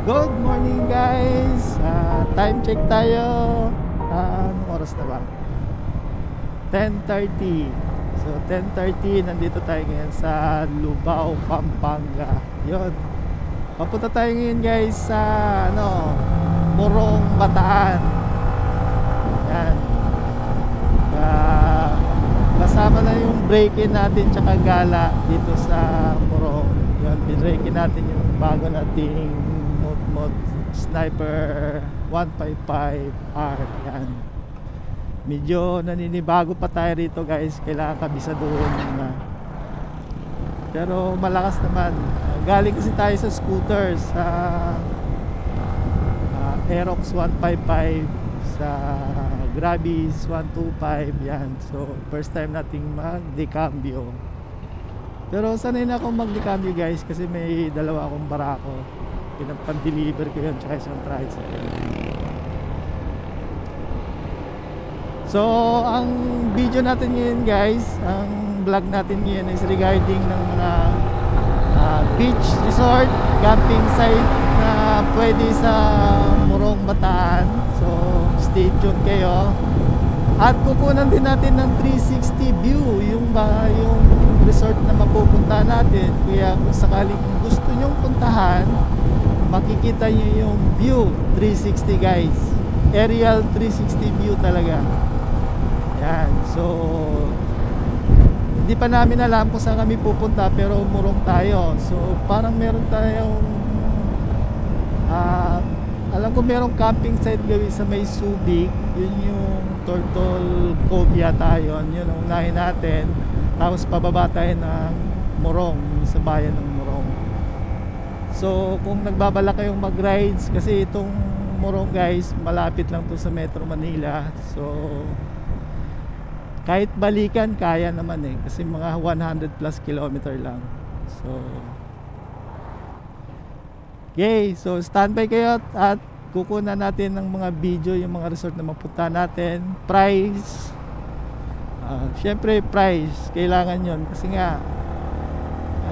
Good morning guys, time check tayo. Anong oras na ba? 10:30. So 10:30 nandito tayo ngayon sa Lubao, Pampanga. Yun, papunta tayo ngayon guys sa Morong, Bataan. Yan, kasama na yung break-in natin tsaka gala dito sa Morong. Yun, binreak-in natin yung bago nating Sniper 155R. Yan, medyo naninibago pa tayo rito guys, kailangan kabisaduhin na. Pero malakas naman. Galing kasi tayo sa scooter sa Aerox 155, sa Grabis 125. Yan, so first time nating mag-decambio. Pero sanay na akong mag-decambio guys, kasi may dalawa akong barako. Pinapang-deliver ko yun tsaka isang tricycle. So ang video natin ngayon guys, ang vlog natin ngayon is regarding ng mga beach resort, camping site na pwede sa Morong, Bataan. So stay tuned kayo. At kukunan din natin ng 360 view yung resort na mapupunta natin. Kaya kung sakaling gusto nyong puntahan, makikita nyo yung view 360 guys, aerial 360 view talaga. Yan, so hindi pa namin alam kung saan kami pupunta, pero Morong tayo. So parang meron tayong alam ko merong camping site gawin sa may Subic. Yun yung Turtle Cove yata yun. Yun ang unahin natin, tapos pababa tayo ng Morong, sa bayan ng Morong. So kung nagbabala kayong mag-rides, kasi itong Morong guys, malapit lang to sa Metro Manila. So kahit balikan kaya naman kasi mga 100 plus kilometer lang. So okay, so standby kayo at kukunan natin ng mga video yung mga resort na mapunta natin. Price, syempre price, kailangan yon kasi nga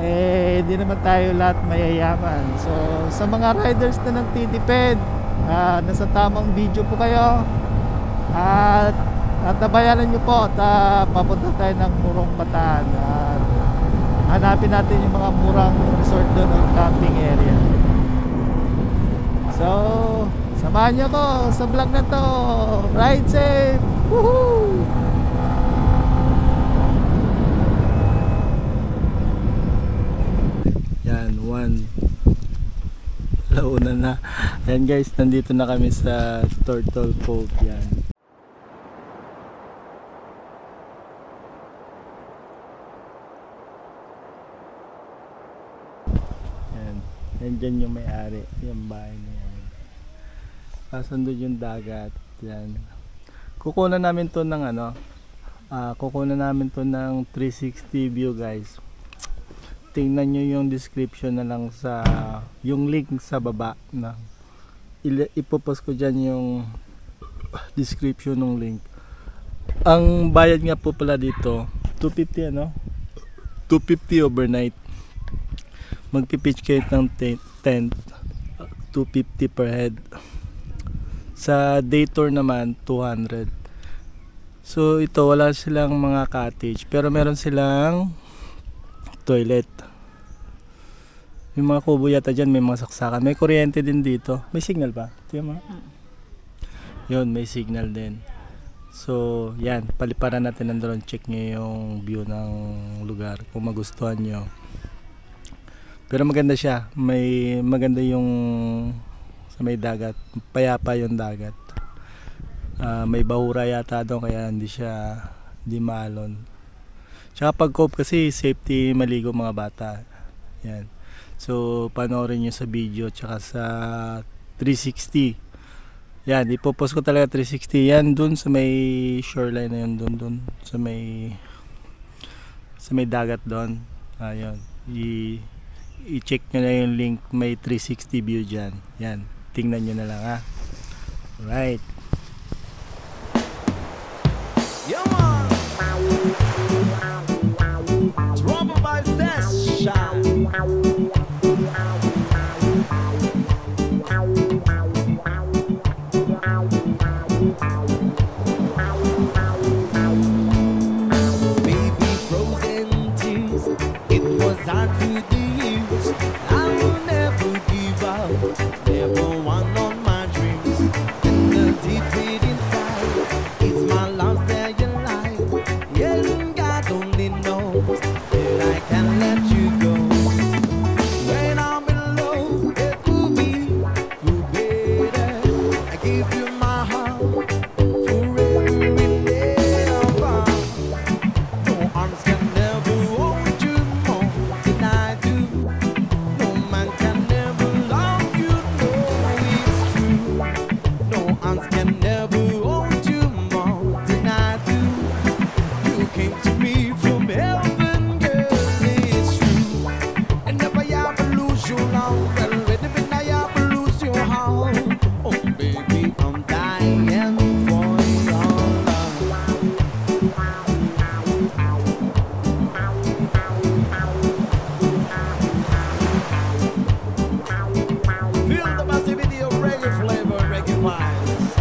hindi naman tayo lahat mayayaman. So sa mga riders na nagtitipid, nasa tamang video po kayo, at nabayaran nyo po at papunta tayo ng Morong, Bataan, at hanapin natin yung mga murang resort doon ng camping area. So samahan nyo ko sa vlog na to. Ride safe! Woohoo! Launa na. Ayan guys, nandito na kami sa Turtle Cove. Yan. Yan. Yan dyan yung may-ari. Yung bahay na yan. Pasando yung dagat. Yan. Kukunan namin to ng kukunan namin to ng 360 view guys. Tingnan nyo yung description na lang sa yung link sa baba na ipopost ko dyan yung description ng link. Ang bayad nga po pala dito 250 250 overnight. Magpipitch kayo ng tent 250 per head. Sa day tour naman 200. So ito wala silang mga cottage, pero meron silang toilet. Yung mga kubo yata dyan, may mga saksakan. May kuryente din dito. May signal ba? Tingnan mo. Yun, may signal din. So, yan. Paliparan natin ng drone. Check nyo yung view ng lugar kung magustuhan nyo. Pero maganda siya. May maganda yung sa may dagat. Payapa yung dagat. May bahura yata doon kaya hindi malon. Tsaka pag Cove kasi safety maligo mga bata. Yan. So, panoorin nyo sa video tsaka sa 360. Yan, ipopost ko talaga 360. Yan, dun sa may shoreline na yun. Dun sa may dagat doon. Ayun. I-check nyo na yung link. May 360 view dyan. Yan. Tingnan nyo na lang ha. Alright. Yeah, man. Trouble by session. Baby frozen tears, it was hard to use. I will never give up, never one on my dreams. And the deep inside is my love that you like. Yeah, God only knows that I can't let you go. When I'm in love, it will be better. I give you my heart forever and ever. No arms can never hold you more than I do. No man can never love you, no, it's true. No arms can never hold you more than I do. You came to me from heaven, girl, it's true. And never ever lose your love, well, when I ever lose your heart. Oh baby, I'm dying for your love. Feel the massivity of reggae flavor, reggae vibes.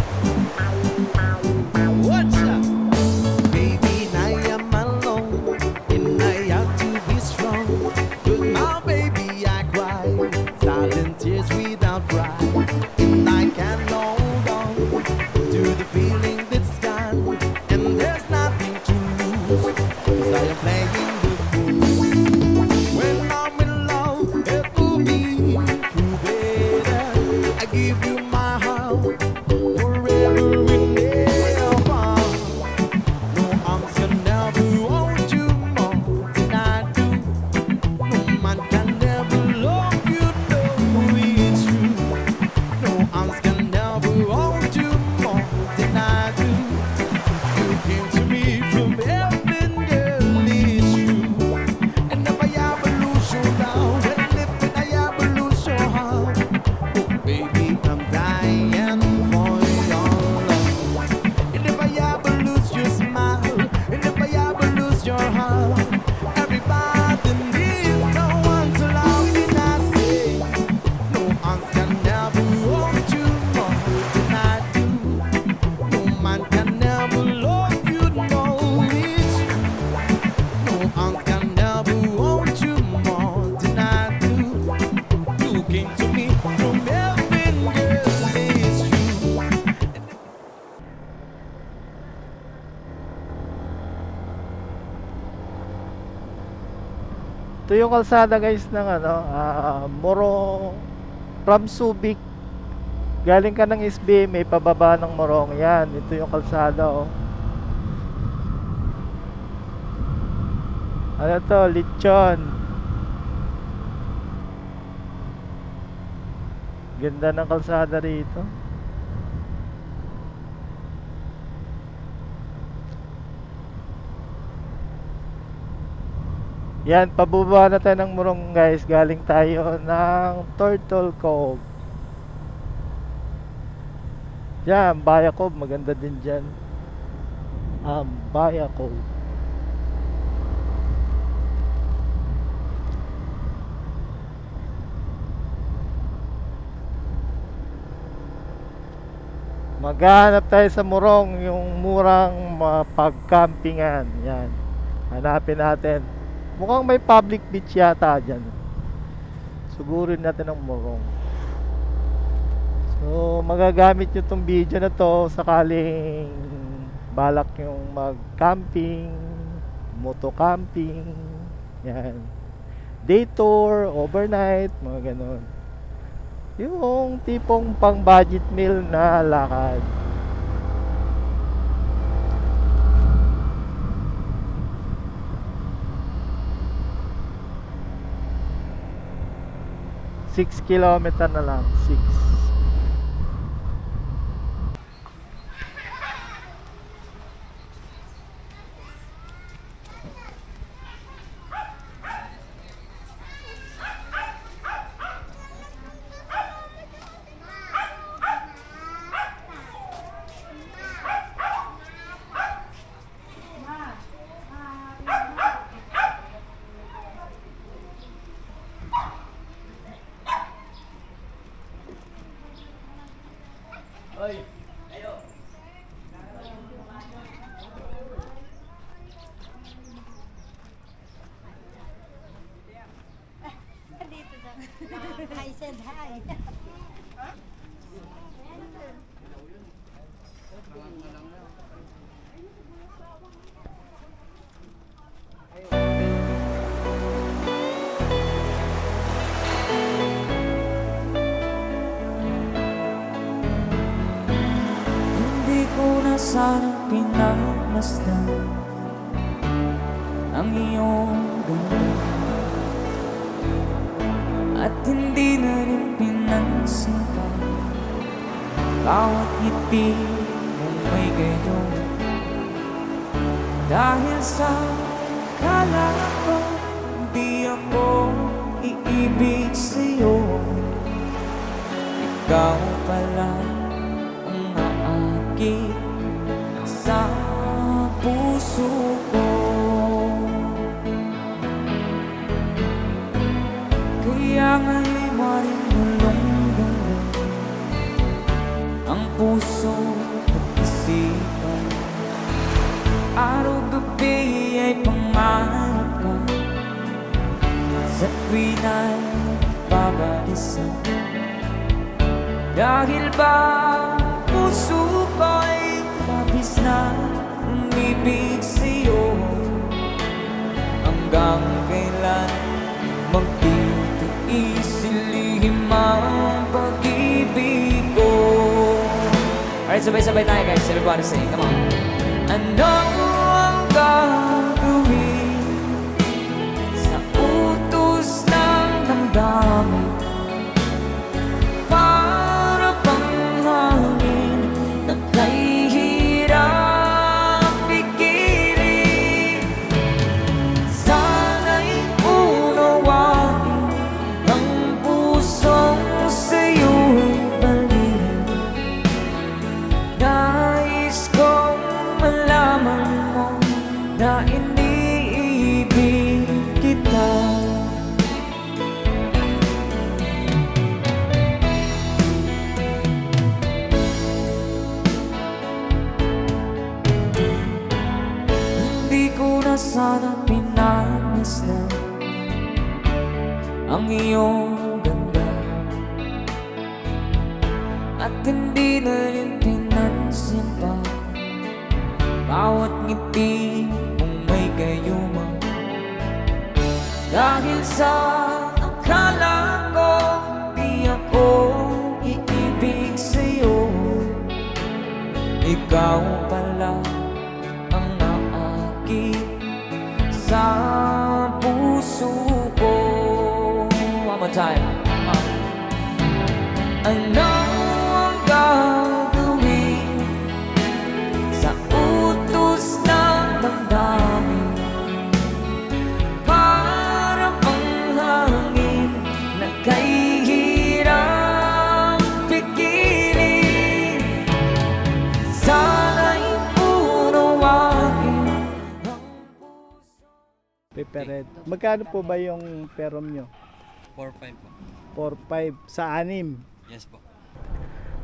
What's up? Baby, I am alone, and I have to be strong. But now, baby, I cry, silent tears without cry. And I can't hold on to the feeling that's gone. And there's nothing to lose, 'cause I am playing the fool. When I'm in love, it will be better. I give you my heart forever and ever. No arms can never hold you more than I do. No man can never love you, no, it's true. No arms can never hold you more than I do. You came to me from heaven, girl, it's true. And never ever lose your love, and if I ever lose your heart, oh baby, I'm dying for your love. And if I ever lose your smile, and if I ever lose your heart, everybody needs no one to love, and I say, no arms can never hold you more than I do. No man can never love you, no, it's true. No arms can never hold you more than I do. You came to me from heaven, girl, it's true. Ito yung kalsada guys ng Morong from Subic. Galing ka ng SB, may pababa ng Morong. Yan, ito yung kalsada oh. Ano to? Lechon. Ganda ng kalsada rito. Yan, pababa na tayo ng Morong guys. Galing tayo ng Turtle Cove. Yan, Baya Cove. Maganda din dyan. Baya Cove. Maghanap tayo sa Morong, yung murang mapagcampingan. Yan. Hanapin natin. Mukhang may public beach yata dyan. Sugurin natin ang Morong. So magagamit nyo tong video na to sakaling balak yung mag-camping, moto-camping, yan, day tour, overnight, mga ganon. Yung tipong pang budget meal na lakad. Six kilometer na lang, 6. I said hi. Hindi ko na sana pinagmasdan ang iyong ganda, at hindi na rin pinansin pa bawat ngiti mong may gayon. Dahil sa kala ko di ako iibig sa'yo, ikaw pala ang aakit sa puso ko. Kaya nga'y maring mulong-mulong ang puso at isipan. Araw-gabi ay pangarap ka, sa tuwin ay babalisan. Dahil ba puso ko'y labis na umibig sa'yo, hanggang kailan magtitiis-lihim ang pag-ibig ko. Alright, sabay-sabay tayo guys, everybody sing, come on. Ano ang gagawin sa utos ng damdamin? Para bang hangin na kay hirap pigilan? Sana'y unawain ang pusong sa'yo'y baliw. Nais kong malaman mo na iniibig kita. Hindi ko na sana pinagmasdan ang iyong ganda, at hindi na rin pinansin pa bawat ngiti mong may gayuma. Dahil sa akala ko di ako iibig sa'yo, ikaw pala ang naakit sa puso ko. One more time. Ano ang gagawin sa utos ng damdamin? Para bang hangin na kay hirap pigilan? Sana'y unawain ang puso. Peppered. Magkano po ba yung perom nyo? 4-5 po. 4-5 sa 6. Yes po.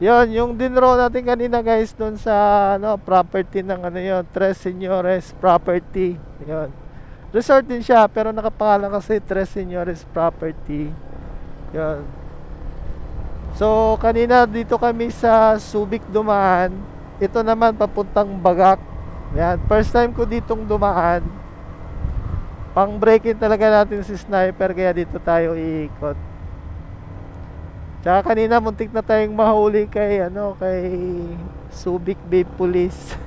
Yon, yung dinraw natin kanina guys doon sa ano, property ng ano yon, Tres Señores property. Yon. resort din siya, pero nakapangalan kasi Tres Señores Property. Yun. So, kanina dito kami sa Subic dumaan. Ito naman papuntang Bagak. Yan, first time ko ditong dumaan. Pang break-in talaga natin si Sniper, kaya dito tayo iikot. Tsaka kanina muntik na tayong mahuli kay Subic Bay Police.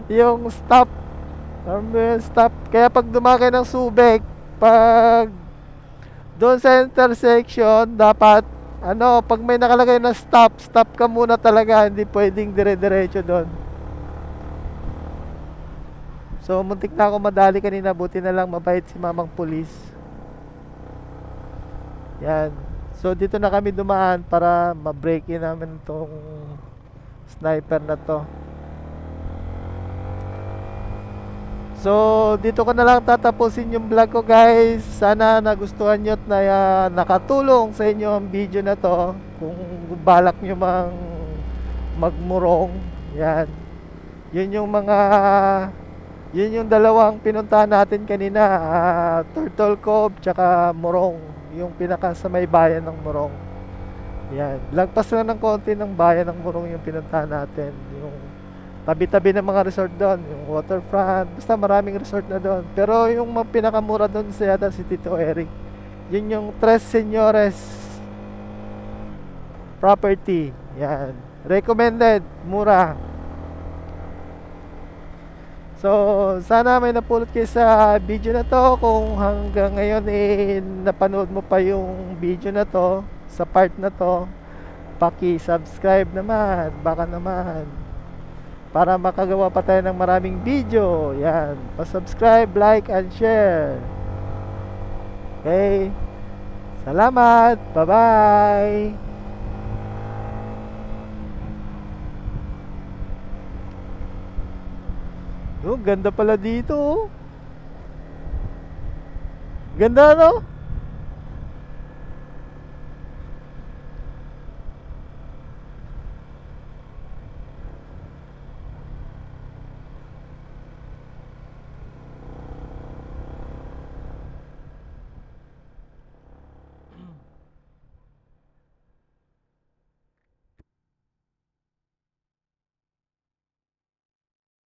Yung stop. Stop. Kaya pag dumakay ng Subic, pag doon sa intersection, dapat pag may nakalagay na stop, stop ka muna talaga, hindi pwedeng dire-diretso doon. So muntik na ako madali kanina, buti na lang mabait si mamang pulis. Yan. So dito na kami dumaan para ma-break in namin tong Sniper na to. So dito ko na lang tatapusin yung vlog ko, guys. Sana nagustuhan nyo at nakatulong sa inyo ang video na to. Kung balak nyo mang magmurong, yan. Yun yung dalawang pinuntahan natin kanina, Turtle Cove tsaka Morong, yung pinaka sa may bayan ng Morong. Yan, lagpas lang ng konti ng bayan ng Morong yung pinuntahan natin. Yung tabi-tabi ng mga resort doon, yung waterfront, basta maraming resort na doon. Pero yung pinakamura doon sa yata si Tito Eric, yun yung Tres Señores Property. Yan, recommended, mura. So sana may napulot kayo sa video na to. Kung hanggang ngayon napanood mo pa yung video na to, sa part na to, paki-subscribe naman, baka naman, para makagawa pa tayo ng maraming video. Yan, pa-subscribe, like, and share. Okay, salamat, bye-bye. Oh, ganda pala dito. Ganda, no?